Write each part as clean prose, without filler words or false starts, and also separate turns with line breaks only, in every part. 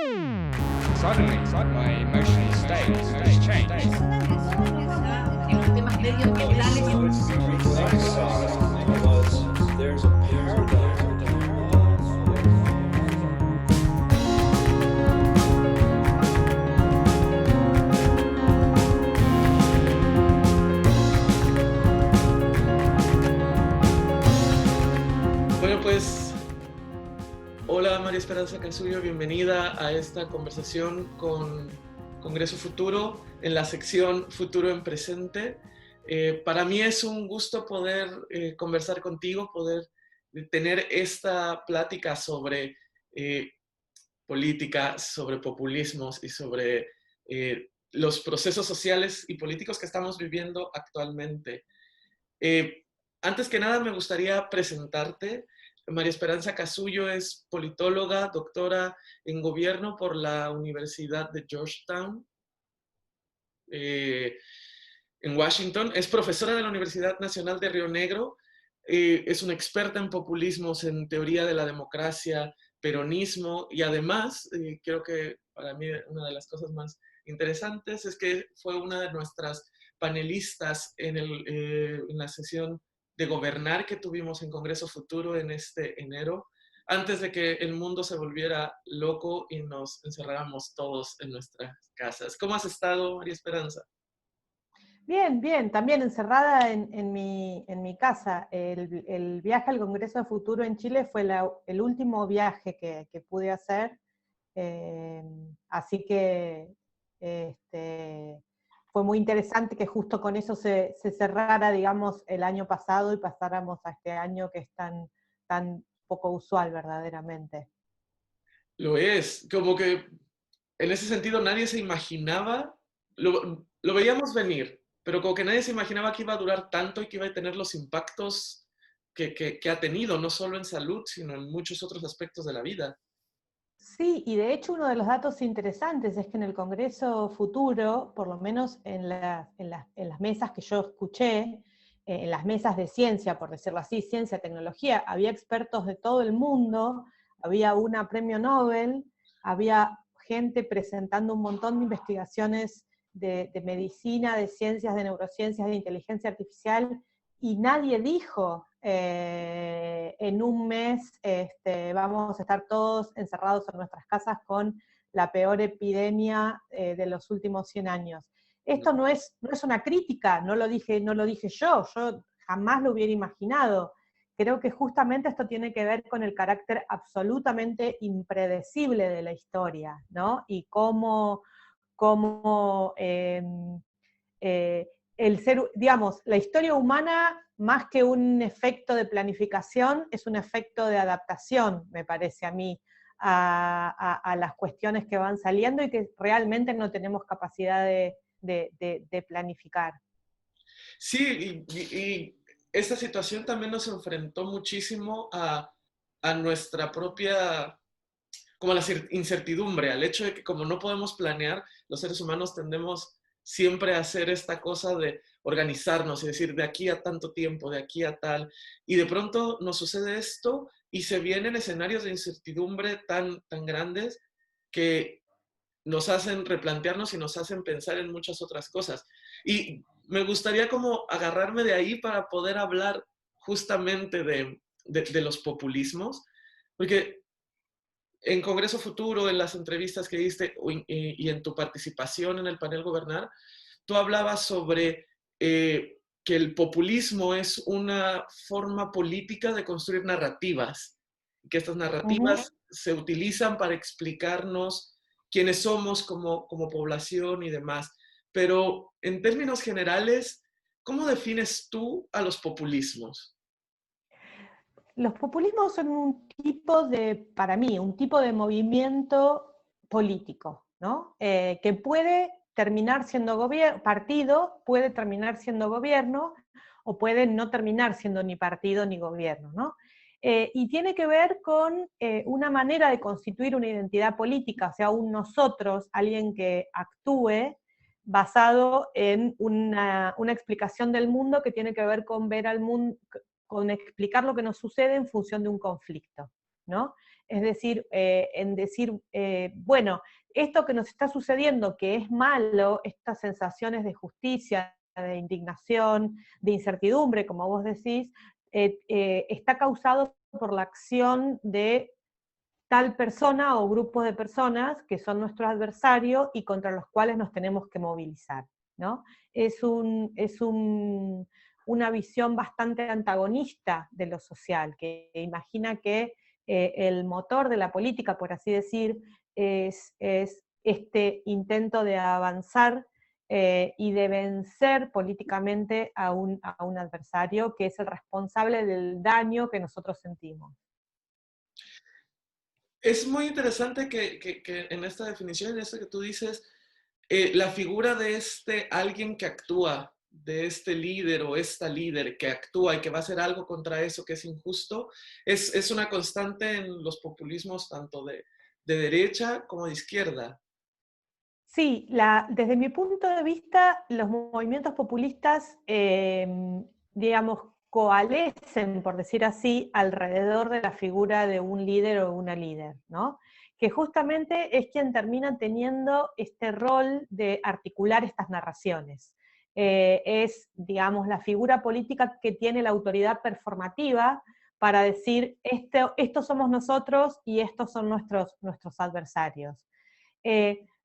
Suddenly, my emotional state has changed.
En los temas medioambientales.
There's a paradigm.
Bueno, pues, hola María Esperanza Casullo, bienvenida a esta conversación con Congreso Futuro en la sección Futuro en Presente. Para mí es un gusto poder conversar contigo, poder tener esta plática sobre política, sobre populismos y sobre los procesos sociales y políticos que estamos viviendo actualmente. Antes que nada me gustaría presentarte. María Esperanza Casullo es politóloga, doctora en gobierno por la Universidad de Georgetown, en Washington. Es profesora de la Universidad Nacional de Río Negro. Es una experta en populismos, en teoría de la democracia, peronismo, y además, creo que para mí una de las cosas más interesantes es que fue una de nuestras panelistas en la sesión de gobernar que tuvimos en Congreso Futuro en este enero, antes de que el mundo se volviera loco y nos encerráramos todos en nuestras casas. ¿Cómo has estado, María Esperanza?
Bien, bien, también encerrada en mi casa. El viaje al Congreso de Futuro en Chile fue el último viaje que pude hacer, así que fue muy interesante que justo con eso se cerrara, digamos, el año pasado y pasáramos a este año que es tan poco usual verdaderamente.
Lo es, como que en ese sentido nadie se imaginaba, lo veíamos venir, pero como que nadie se imaginaba que iba a durar tanto y que iba a tener los impactos que ha tenido, no solo en salud, sino en muchos otros aspectos de la vida.
Sí, y de hecho uno de los datos interesantes es que en el Congreso Futuro, por lo menos en las mesas que yo escuché, en las mesas de ciencia, por decirlo así, ciencia, tecnología, había expertos de todo el mundo, había una premio Nobel, había gente presentando un montón de investigaciones de medicina, de ciencias, de neurociencias, de inteligencia artificial, y nadie dijo en un mes vamos a estar todos encerrados en nuestras casas con la peor epidemia de los últimos 100 años. Esto no es una crítica, no lo dije yo jamás lo hubiera imaginado. Creo que justamente esto tiene que ver con el carácter absolutamente impredecible de la historia, ¿no? Y cómo el ser, digamos, la historia humana, más que un efecto de planificación, es un efecto de adaptación, me parece a mí, a las cuestiones que van saliendo y que realmente no tenemos capacidad de planificar.
Sí, y esta situación también nos enfrentó muchísimo a nuestra propia, como la incertidumbre, al hecho de que como no podemos planear, los seres humanos tendemos siempre a hacer esta cosa de organizarnos y decir de aquí a tanto tiempo, de aquí a tal, y de pronto nos sucede esto y se vienen escenarios de incertidumbre tan grandes que nos hacen replantearnos y nos hacen pensar en muchas otras cosas. Y me gustaría como agarrarme de ahí para poder hablar justamente de los populismos, porque en Congreso Futuro, en las entrevistas que diste y en tu participación en el panel Gobernar, tú hablabas sobre que el populismo es una forma política de construir narrativas, que estas narrativas se utilizan para explicarnos quiénes somos como población y demás. Pero en términos generales, ¿cómo defines tú a los populismos?
Los populismos son para mí, un tipo de movimiento político, ¿no? Que puede terminar siendo partido, puede terminar siendo gobierno, o puede no terminar siendo ni partido ni gobierno, ¿no? Y tiene que ver con una manera de constituir una identidad política, o sea, un nosotros, alguien que actúe basado en una explicación del mundo que tiene que ver con ver al mundo, con explicar lo que nos sucede en función de un conflicto. ¿no? Es decir, en decir, bueno, esto que nos está sucediendo, que es malo, estas sensaciones de justicia, de indignación, de incertidumbre, como vos decís, está causado por la acción de tal persona o grupos de personas que son nuestros adversarios y contra los cuales nos tenemos que movilizar, ¿no? Una visión bastante antagonista de lo social, que imagina que el motor de la política, por así decir, es este intento de avanzar y de vencer políticamente a un adversario que es el responsable del daño que nosotros sentimos.
Es muy interesante que en esta definición, en esto que tú dices, la figura de alguien que actúa, de este líder o esta líder que actúa y que va a hacer algo contra eso que es injusto, es una constante en los populismos tanto de derecha como de izquierda.
Sí, desde mi punto de vista, los movimientos populistas, digamos, coalescen, por decir así, alrededor de la figura de un líder o una líder, ¿no? Que justamente es quien termina teniendo este rol de articular estas narraciones. Es, digamos, la figura política que tiene la autoridad performativa para decir, estos somos nosotros y estos son nuestros adversarios.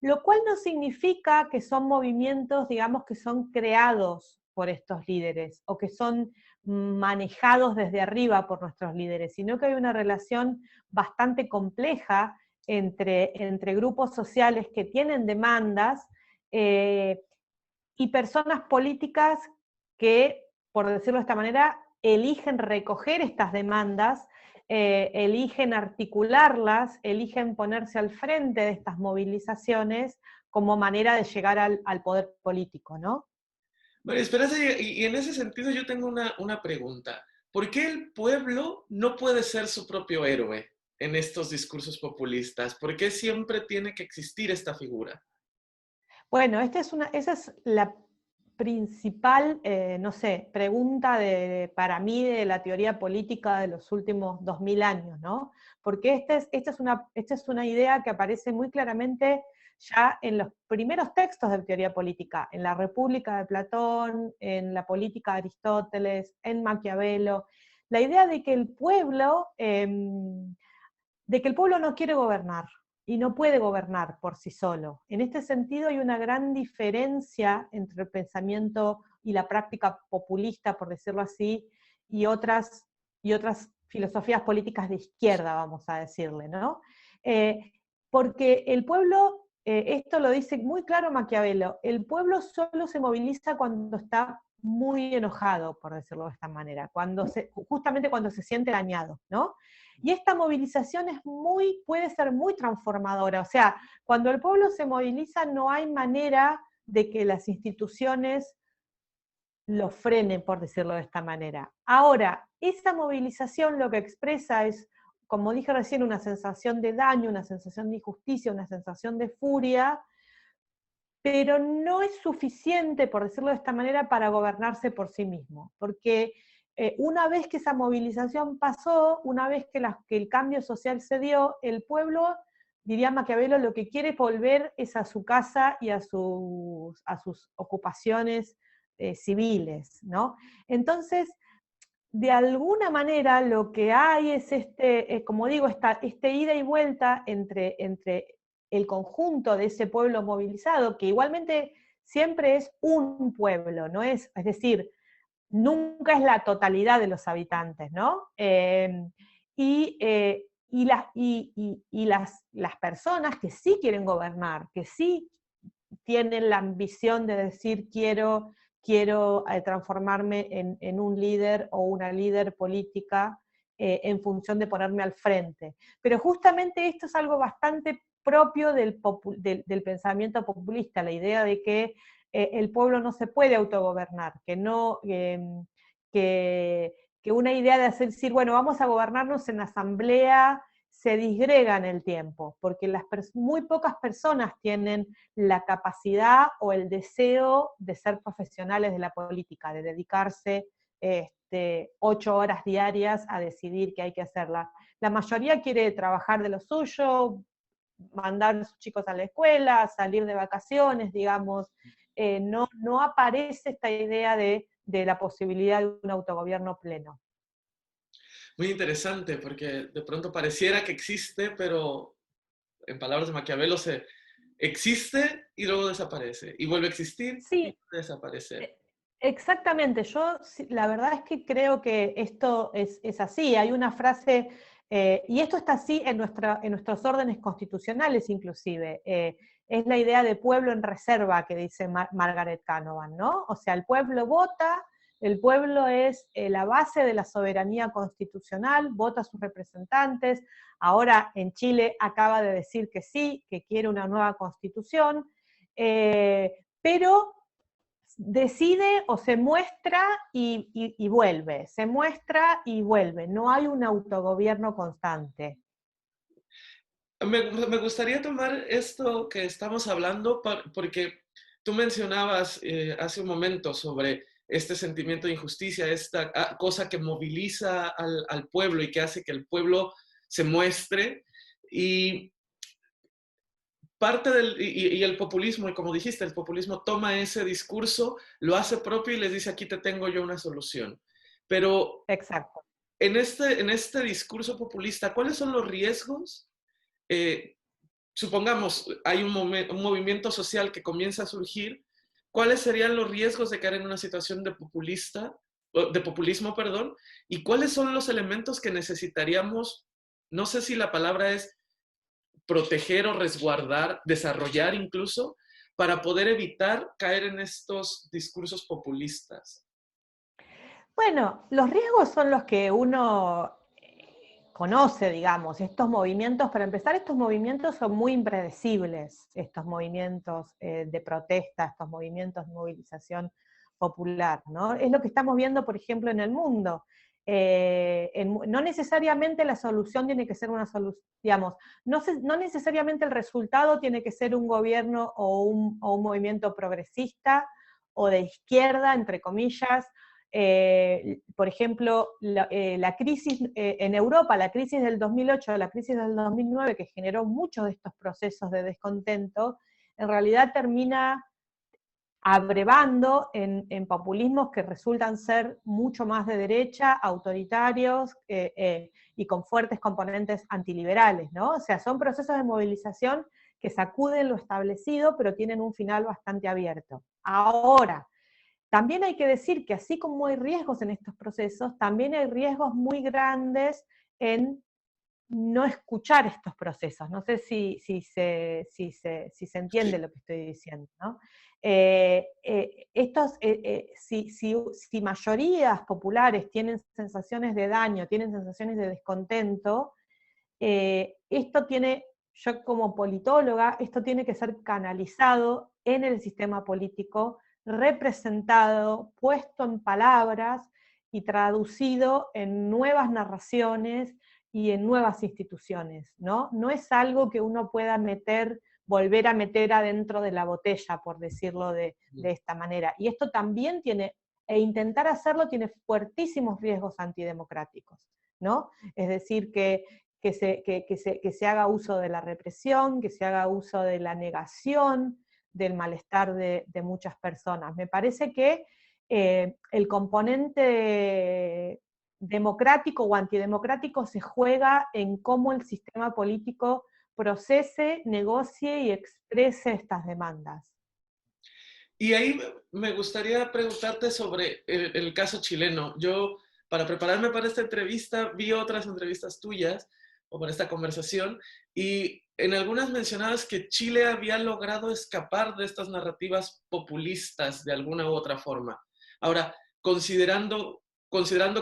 Lo cual no significa que son movimientos, digamos, que son creados por estos líderes o que son manejados desde arriba por nuestros líderes, sino que hay una relación bastante compleja entre grupos sociales que tienen demandas y personas políticas que, por decirlo de esta manera, eligen recoger estas demandas, eligen articularlas, eligen ponerse al frente de estas movilizaciones como manera de llegar al poder político, ¿no?
María Esperanza, y en ese sentido yo tengo una pregunta. ¿Por qué el pueblo no puede ser su propio héroe en estos discursos populistas? ¿Por qué siempre tiene que existir esta figura?
Bueno, esa es la principal, no sé, pregunta para mí de la teoría política de los últimos 2000 años, ¿no? Porque esta es una idea que aparece muy claramente ya en los primeros textos de teoría política, en la República de Platón, en la Política de Aristóteles, en Maquiavelo, la idea de que el pueblo no quiere gobernar y no puede gobernar por sí solo. En este sentido hay una gran diferencia entre el pensamiento y la práctica populista, por decirlo así, y otras filosofías políticas de izquierda, vamos a decirle, ¿no? Porque el pueblo, esto lo dice muy claro Maquiavelo, el pueblo solo se moviliza cuando está muy enojado, por decirlo de esta manera, justamente cuando se siente dañado, ¿no? Y esta movilización puede ser muy transformadora, o sea, cuando el pueblo se moviliza no hay manera de que las instituciones lo frenen, por decirlo de esta manera. Ahora, esa movilización lo que expresa es, como dije recién, una sensación de daño, una sensación de injusticia, una sensación de furia, pero no es suficiente, por decirlo de esta manera, para gobernarse por sí mismo, porque una vez que esa movilización pasó, una vez que el cambio social se dio, el pueblo, diría Maquiavelo, lo que quiere volver es a su casa y a sus ocupaciones civiles, ¿no? Entonces, de alguna manera lo que hay es como digo, este ida y vuelta entre el conjunto de ese pueblo movilizado, que igualmente siempre es un pueblo, ¿no es decir, nunca es la totalidad de los habitantes, ¿no? Las personas que sí quieren gobernar, que sí tienen la ambición de decir quiero transformarme en un líder o una líder política en función de ponerme al frente. Pero justamente esto es algo bastante propio del pensamiento populista, la idea de que el pueblo no se puede autogobernar, que una idea de decir, bueno, vamos a gobernarnos en asamblea, se disgrega en el tiempo, porque muy pocas personas tienen la capacidad o el deseo de ser profesionales de la política, de dedicarse de 8 horas diarias a decidir qué hay que hacerla. La mayoría quiere trabajar de lo suyo, mandar a sus chicos a la escuela, salir de vacaciones, digamos. No aparece esta idea de la posibilidad de un autogobierno pleno.
Muy interesante, porque de pronto pareciera que existe, pero en palabras de Maquiavelo existe y luego desaparece, y vuelve a existir y
Sí,
vuelve a desaparecer.
exactamente. Yo la verdad es que creo que esto es así. Hay una frase, y esto está así en nuestros órdenes constitucionales inclusive, es la idea de pueblo en reserva que dice Margaret Canavan, ¿no? O sea, el pueblo vota, el pueblo es la base de la soberanía constitucional, vota a sus representantes. Ahora en Chile acaba de decir que sí, que quiere una nueva constitución, pero decide o se muestra y vuelve, se muestra y vuelve. No hay un autogobierno constante.
Me gustaría tomar esto que estamos hablando porque tú mencionabas hace un momento sobre este sentimiento de injusticia, esta cosa que moviliza al pueblo y que hace que el pueblo se muestre. Y parte y el populismo, y como dijiste, el populismo toma ese discurso, lo hace propio y les dice, aquí te tengo yo una solución. Pero
Exacto.
en este discurso populista, ¿cuáles son los riesgos? Supongamos, hay un movimiento social que comienza a surgir, ¿cuáles serían los riesgos de caer en una situación de populismo, perdón? ¿Y cuáles son los elementos que necesitaríamos, no sé si la palabra es proteger o resguardar, desarrollar incluso, para poder evitar caer en estos discursos populistas?
Bueno, los riesgos son los que uno conoce, digamos, estos movimientos. Para empezar, estos movimientos son muy impredecibles, estos movimientos de protesta, estos movimientos de movilización popular, ¿no? Es lo que estamos viendo, por ejemplo, en el mundo. No necesariamente la solución tiene que ser una solución, digamos, no necesariamente el resultado tiene que ser un gobierno o un movimiento progresista o de izquierda, entre comillas. Por ejemplo, la crisis en Europa, la crisis del 2008, la crisis del 2009, que generó muchos de estos procesos de descontento, en realidad termina abrevando en populismos que resultan ser mucho más de derecha, autoritarios y con fuertes componentes antiliberales, ¿no? O sea, son procesos de movilización que sacuden lo establecido, pero tienen un final bastante abierto. Ahora, también hay que decir que así como hay riesgos en estos procesos, también hay riesgos muy grandes en no escuchar estos procesos. No sé si se entiende lo que estoy diciendo, ¿no? Si mayorías populares tienen sensaciones de daño, tienen sensaciones de descontento, esto tiene, yo como politóloga, esto tiene que ser canalizado en el sistema político, representado, puesto en palabras y traducido en nuevas narraciones y en nuevas instituciones, ¿no? No es algo que uno pueda volver a meter adentro de la botella, por decirlo de esta manera. Y esto también intentar hacerlo tiene fuertísimos riesgos antidemocráticos, ¿no? Es decir, que se haga uso de la represión, que se haga uso de la negación, del malestar de muchas personas. Me parece que el componente democrático o antidemocrático se juega en cómo el sistema político procese, negocie y exprese estas demandas.
Y ahí me gustaría preguntarte sobre el caso chileno. Yo, para prepararme para esta entrevista, vi otras entrevistas tuyas o para esta conversación, y en algunas mencionabas que Chile había logrado escapar de estas narrativas populistas de alguna u otra forma. Ahora, considerando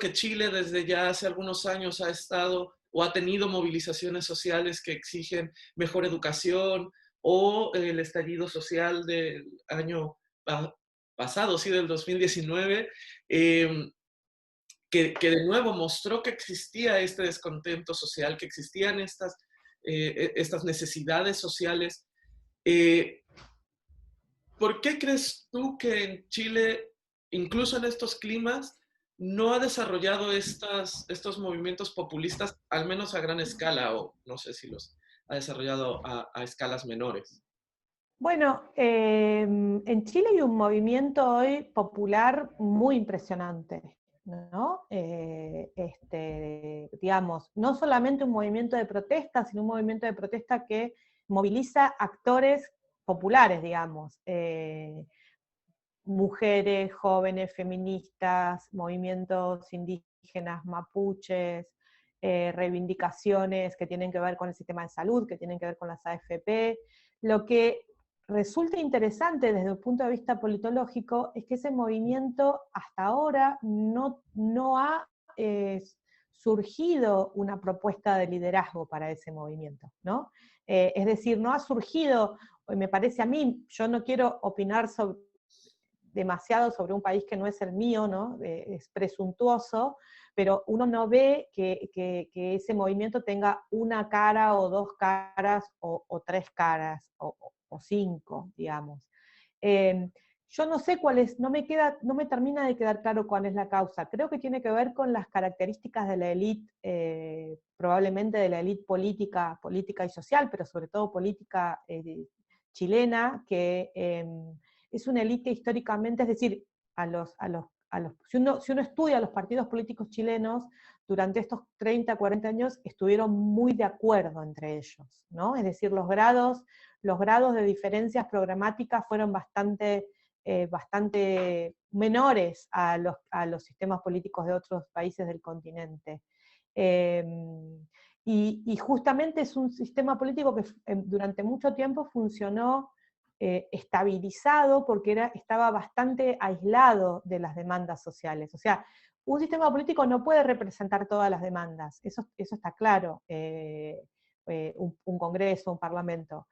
que Chile desde ya hace algunos años ha estado o ha tenido movilizaciones sociales que exigen mejor educación, o el estallido social del año pasado, sí, del 2019, que de nuevo mostró que existía este descontento social, que existían estas necesidades sociales. ¿Por qué crees tú que en Chile, incluso en estos climas, no ha desarrollado estos movimientos populistas, al menos a gran escala, o no sé si los ha desarrollado a escalas menores.
Bueno, en Chile hay un movimiento hoy popular muy impresionante, ¿no? Digamos, no solamente un movimiento de protesta, sino un movimiento de protesta que moviliza actores populares, digamos, mujeres, jóvenes, feministas, movimientos indígenas, mapuches, reivindicaciones que tienen que ver con el sistema de salud, que tienen que ver con las AFP. Lo que resulta interesante desde el punto de vista politológico es que ese movimiento hasta ahora no ha surgido una propuesta de liderazgo para ese movimiento, ¿no? Es decir, no ha surgido, me parece a mí, yo no quiero opinar demasiado sobre un país que no es el mío, ¿no? Es presuntuoso, pero uno no ve que ese movimiento tenga una cara o dos caras o tres caras o cinco, digamos. Yo no sé cuál es, no me termina de quedar claro cuál es la causa. Creo que tiene que ver con las características de la élite, probablemente de la élite política y social, pero sobre todo política chilena, que es una élite históricamente, es decir, si uno estudia los partidos políticos chilenos, durante estos 30, 40 años estuvieron muy de acuerdo entre ellos, ¿no? Es decir, los grados de diferencias programáticas fueron bastante menores a los sistemas políticos de otros países del continente. Y justamente es un sistema político que durante mucho tiempo funcionó estabilizado porque estaba bastante aislado de las demandas sociales. O sea, un sistema político no puede representar todas las demandas, eso está claro, un congreso, un parlamento.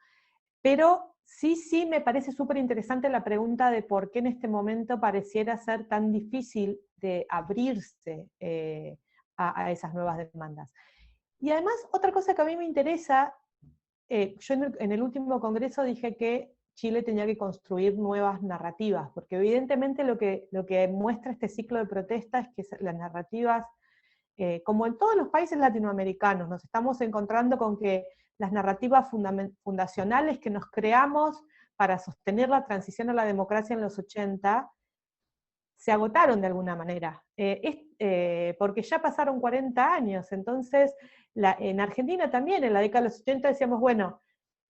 Pero sí me parece súper interesante la pregunta de por qué en este momento pareciera ser tan difícil de abrirse a esas nuevas demandas. Y además, otra cosa que a mí me interesa, yo en el último congreso dije que Chile tenía que construir nuevas narrativas, porque evidentemente lo que muestra este ciclo de protesta es que las narrativas, como en todos los países latinoamericanos, nos estamos encontrando con que las narrativas fundacionales que nos creamos para sostener la transición a la democracia en los 80 se agotaron de alguna manera, porque ya pasaron 40 años, entonces en Argentina también, en la década de los 80 decíamos, bueno,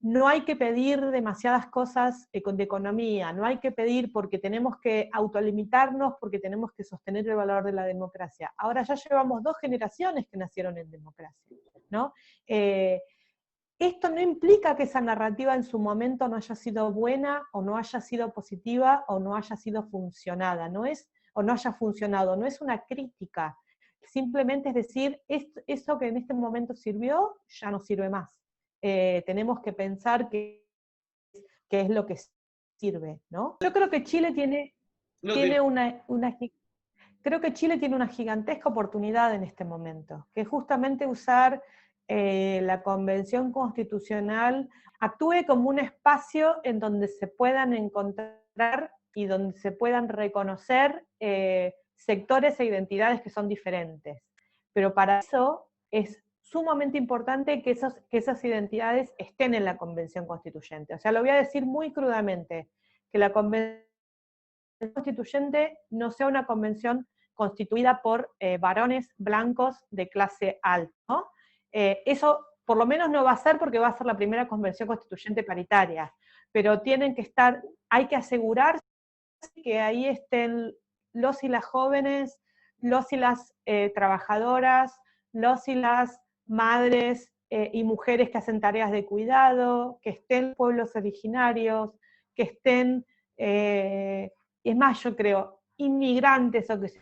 no hay que pedir demasiadas cosas de economía, no hay que pedir porque tenemos que autolimitarnos, porque tenemos que sostener el valor de la democracia. Ahora ya llevamos 2 generaciones que nacieron en democracia, ¿no? Esto no implica que esa narrativa en su momento no haya sido buena, o no haya sido positiva, o no haya sido funcionada, o no haya funcionado, no es una crítica, simplemente es decir, eso que en este momento sirvió, ya no sirve más. Tenemos que pensar qué es lo que sirve, ¿no? Yo creo que Chile creo que Chile tiene una gigantesca oportunidad en este momento, que es justamente usar la Convención Constitucional actúe como un espacio en donde se puedan encontrar y donde se puedan reconocer sectores e identidades que son diferentes. Pero para eso es sumamente importante que esas identidades estén en la Convención Constituyente. O sea, lo voy a decir muy crudamente, que la Convención Constituyente no sea una convención constituida por varones blancos de clase alta, ¿no? Eso por lo menos no va a ser porque va a ser la primera convención constituyente paritaria, pero hay que asegurarse que ahí estén los y las jóvenes, los y las trabajadoras, los y las madres y mujeres que hacen tareas de cuidado, que estén pueblos originarios, que estén, es más, yo creo, inmigrantes o que se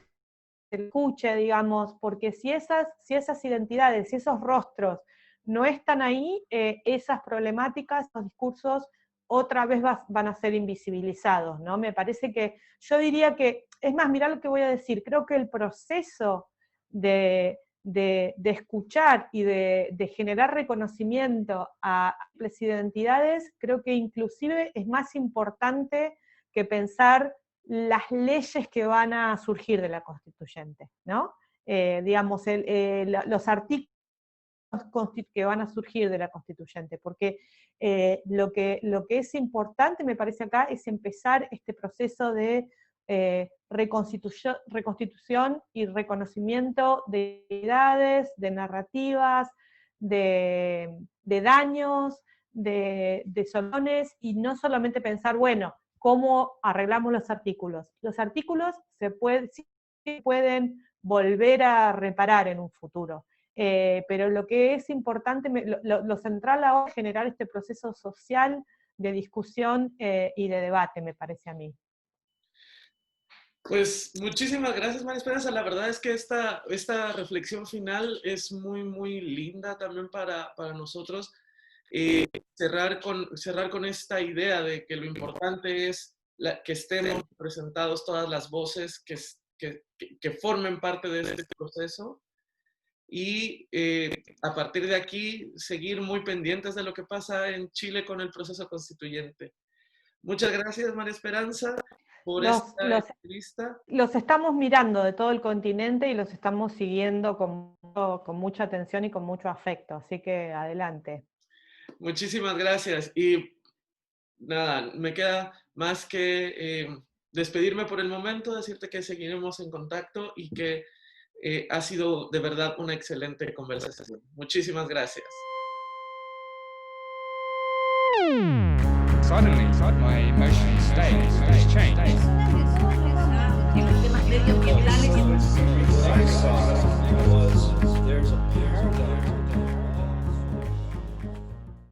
escuche, digamos, porque si esas identidades, si esos rostros no están ahí, esas problemáticas, esos discursos, otra vez van a ser invisibilizados, ¿no? Me parece que, yo diría que, es más, mirá lo que voy a decir, creo que el proceso de escuchar y de generar reconocimiento a las identidades, creo que inclusive es más importante que pensar las leyes que van a surgir de la constituyente, ¿no? Digamos, los artículos que van a surgir de la constituyente, porque lo que es importante, me parece acá, es empezar este proceso de reconstitución y reconocimiento de identidades, de narrativas, de daños, de soluciones, y no solamente pensar, bueno, ¿cómo arreglamos los artículos? Los artículos sí pueden volver a reparar en un futuro, pero lo que es importante, lo central ahora es generar este proceso social de discusión y de debate, me parece a mí.
Pues muchísimas gracias, María Esperanza. La verdad es que esta reflexión final es muy, muy linda también para nosotros. Cerrar con esta idea de que lo importante es que estemos representados todas las voces que formen parte de este proceso, y a partir de aquí seguir muy pendientes de lo que pasa en Chile con el proceso constituyente. Muchas gracias, María Esperanza, por esta entrevista.
Los estamos mirando de todo el continente y los estamos siguiendo con mucha atención y con mucho afecto, así que adelante.
Muchísimas gracias, y nada, me queda más que despedirme por el momento, decirte que seguiremos en contacto y que ha sido de verdad una excelente conversación. Muchísimas gracias.
Suddenly, my emotional state has changed.
En temas medioambientales.
What I saw was there's a paradigm